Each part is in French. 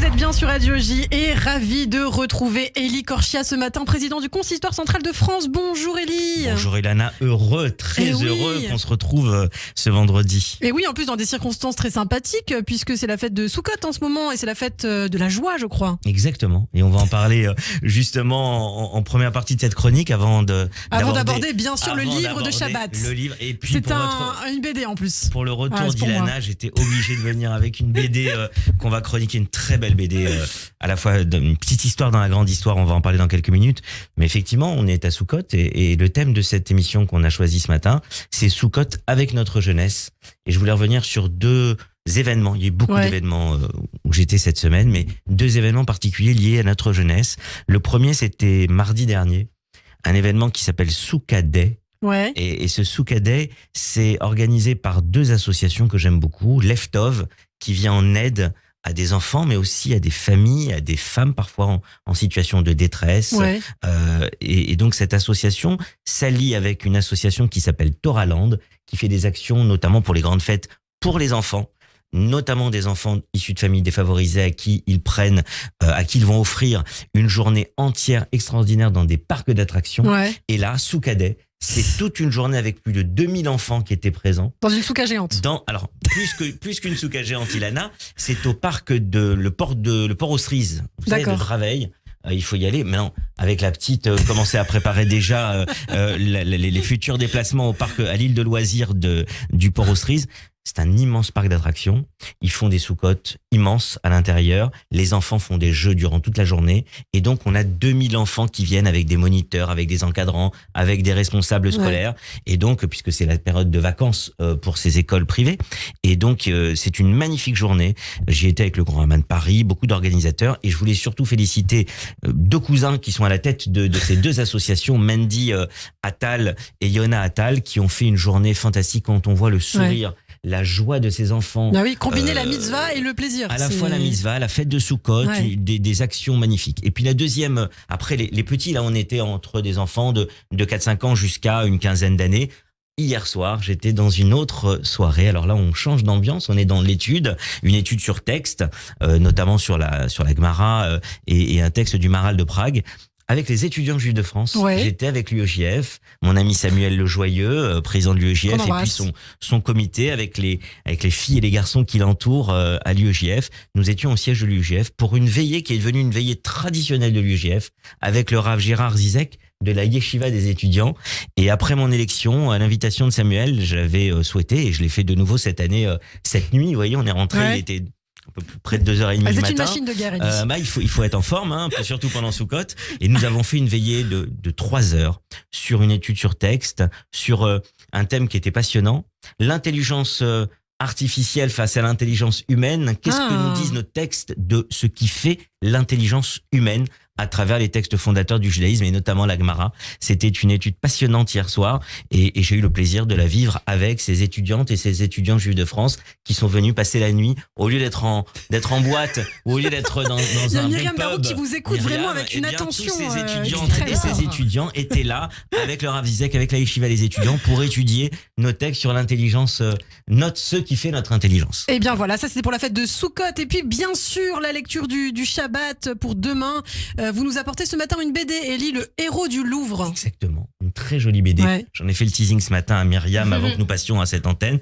êtes bien sur Radio J et ravi de retrouver Élie Corchia ce matin, président du Consistoire central de France. Bonjour Élie. Bonjour Ilana, très heureux qu'on se retrouve ce vendredi. Et oui, en plus dans des circonstances très sympathiques puisque c'est la fête de Soukhot en ce moment et c'est la fête de la joie, je crois. Exactement, et on va en parler justement en première partie de cette chronique avant d'aborder bien sûr le livre de Shabbat. Le livre, et puis c'est une BD en plus. Pour le retour d'Ilana, j'étais obligé de venir avec une BD qu'on va chroniquer, une très belle BD, à la fois une petite histoire dans la grande histoire, on va en parler dans quelques minutes. Mais effectivement, on est à Soukhot et le thème de cette émission qu'on a choisi ce matin, c'est Soukhot avec notre jeunesse. Et je voulais revenir sur deux événements. Il y a eu beaucoup d'événements où j'étais cette semaine, mais deux événements particuliers liés à notre jeunesse. Le premier, c'était mardi dernier, un événement qui s'appelle Soukhah Day. Ouais. Et ce Soukhah Day, c'est organisé par deux associations que j'aime beaucoup. Leftov, qui vient en aide à des enfants, mais aussi à des familles, à des femmes parfois en situation de détresse. Ouais. Et donc cette association s'allie avec une association qui s'appelle Toraland, qui fait des actions notamment pour les grandes fêtes pour les enfants, notamment des enfants issus de familles défavorisées à qui ils vont offrir une journée entière extraordinaire dans des parcs d'attractions. Ouais. Et là, Soukhah Day, c'est toute une journée avec plus de 2000 enfants qui étaient présents. Dans une souka géante. Alors, plus qu'une souka géante, Ilana, c'est au parc le port aux Cerises. Vous savez, de Draveil. Il faut y aller. Maintenant, avec la petite, commencer à préparer déjà les futurs déplacements au parc, à l'île de loisirs du port aux Cerises. C'est un immense parc d'attractions. Ils font des soukottes immenses à l'intérieur. Les enfants font des jeux durant toute la journée. Et donc, on a 2000 enfants qui viennent avec des moniteurs, avec des encadrants, avec des responsables scolaires. Et donc, puisque c'est la période de vacances pour ces écoles privées. Et donc, c'est une magnifique journée. J'y étais avec le Grand Ramas de Paris, beaucoup d'organisateurs. Et je voulais surtout féliciter deux cousins qui sont à la tête de ces deux associations, Mendy Attal et Yona Attal, qui ont fait une journée fantastique quand on voit le sourire. La joie de ces enfants. Ah oui, combiner la mitzvah et le plaisir. À la fois la mitzvah, la fête de Soukhot, des actions magnifiques. Et puis la deuxième, après les petits, là on était entre des enfants de 4-5 ans jusqu'à une quinzaine d'années. Hier soir, j'étais dans une autre soirée. Alors là, on change d'ambiance. On est dans une étude sur texte, notamment sur la Gemara et un texte du Maharal de Prague. Avec les étudiants juifs de France, j'étais avec l'UEJF, mon ami Samuel Lejoyeux, président de l'UEJF, et puis son comité avec les filles et les garçons qui l'entourent à l'UEJF. Nous étions au siège de l'UEJF pour une veillée qui est devenue une veillée traditionnelle de l'UEJF avec le Rav Gérard Zizek de la Yeshiva des étudiants. Et après mon élection, à l'invitation de Samuel, j'avais souhaité, et je l'ai fait de nouveau cette année, cette nuit. Vous voyez, on est rentré, il était un peu plus près de 2h30 du matin. C'est une machine de guerre, il faut être en forme, surtout pendant Soukhot. Et nous avons fait une veillée de 3 heures sur une étude sur texte, sur un thème qui était passionnant. L'intelligence artificielle face à l'intelligence humaine. Qu'est-ce que nous disent nos textes de ce qui fait l'intelligence humaine à travers les textes fondateurs du judaïsme et notamment la Gemara. C'était une étude passionnante hier soir et j'ai eu le plaisir de la vivre avec ces étudiantes et ces étudiants juifs de France qui sont venus passer la nuit au lieu d'être en boîte ou au lieu d'être dans un pub. Il y a Myriam Darroux qui vous écoute vraiment avec une attention. Tous ces étudiantes et ces étudiants étaient là avec le Rav Zizek, avec la Yeshiva des étudiants pour étudier nos textes sur l'intelligence, ce qui fait notre intelligence. Et bien voilà, ça c'était pour la fête de Soukhot. Et puis bien sûr la lecture du Shabbat pour demain. Vous nous apportez ce matin une BD, Élie, le héros du Louvre. Exactement, une très jolie BD. J'en ai fait le teasing ce matin à Myriam avant que nous passions à cette antenne.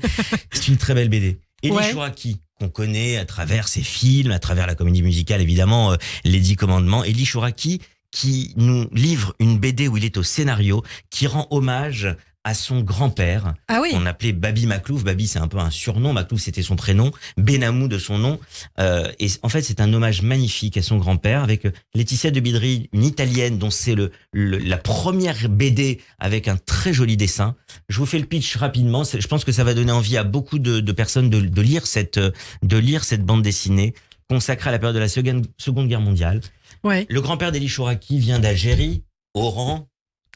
C'est une très belle BD. Élie Chouraqui, qu'on connaît à travers ses films, à travers la comédie musicale évidemment, Les 10 commandements. Élie Chouraqui qui nous livre une BD où il est au scénario, qui rend hommage à son grand-père, qu'on appelait Babi Maklouf. Babi, c'est un peu un surnom. Maklouf, c'était son prénom. Benamou de son nom. Et en fait, c'est un hommage magnifique à son grand-père avec Laetitia de Bidry, une Italienne dont c'est la première BD avec un très joli dessin. Je vous fais le pitch rapidement. Je pense que ça va donner envie à beaucoup de personnes de lire cette bande dessinée consacrée à la période de la Seconde Guerre mondiale. Le grand-père d'Élie Chouraqui vient d'Algérie, Oran,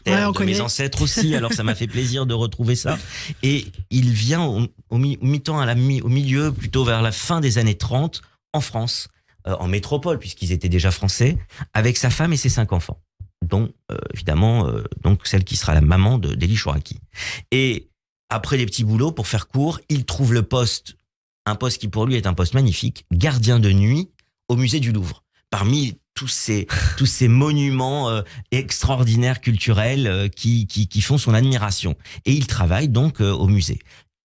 terre de mes ancêtres aussi, alors ça m'a fait plaisir de retrouver ça. Et il vient au milieu, plutôt vers la fin des années 30, en France, en métropole, puisqu'ils étaient déjà français, avec sa femme et ses 5 enfants, dont évidemment donc celle qui sera la maman d'Élie Chouraqui. Et après les petits boulots, pour faire court, il trouve un poste qui pour lui est un poste magnifique, gardien de nuit au musée du Louvre. Parmi tous ces monuments extraordinaires culturels qui font son admiration. Et il travaille donc au musée.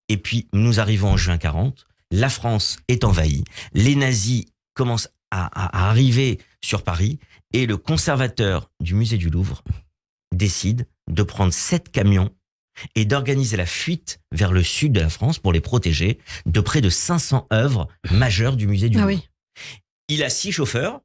Et puis, nous arrivons en juin 40, la France est envahie, les nazis commencent à arriver sur Paris, et le conservateur du musée du Louvre décide de prendre 7 camions et d'organiser la fuite vers le sud de la France pour les protéger de près de 500 œuvres majeures du musée du Louvre. Oui. Il a 6 chauffeurs,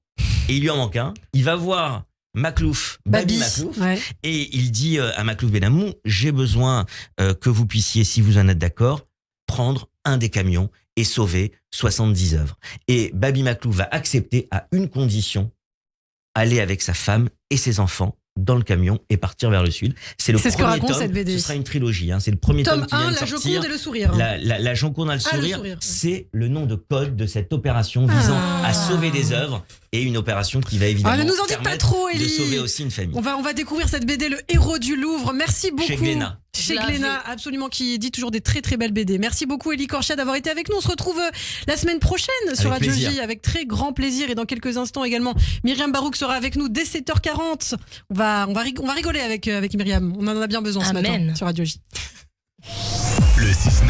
et il lui en manque un. Il va voir Maklouf, Babi Maklouf, et il dit à Maklouf Benamou, j'ai besoin que vous puissiez, si vous en êtes d'accord, prendre un des camions et sauver 70 œuvres. Et Babi Maklouf va accepter à une condition, aller avec sa femme et ses enfants dans le camion et partir vers le sud. C'est ce que raconte cette BD. Ce sera une trilogie. C'est le premier tome qui vient de sortir. La Joconde et le sourire. La Joconde et le sourire, c'est le nom de code de cette opération visant à sauver des œuvres, et une opération qui va évidemment ne nous en dites pas trop, de sauver aussi une famille. On va découvrir cette BD, Le Héros du Louvre. Merci beaucoup. Chez Glénat. Chez Glénat, absolument, qui dit toujours des très très belles BD. Merci beaucoup Élie Corchia d'avoir été avec nous. On se retrouve la semaine prochaine sur Radio J avec très grand plaisir, et dans quelques instants également Myriam Barouk sera avec nous dès 7h40. On va rigoler avec Myriam. On en a bien besoin ce matin sur Radio J. Le 6-9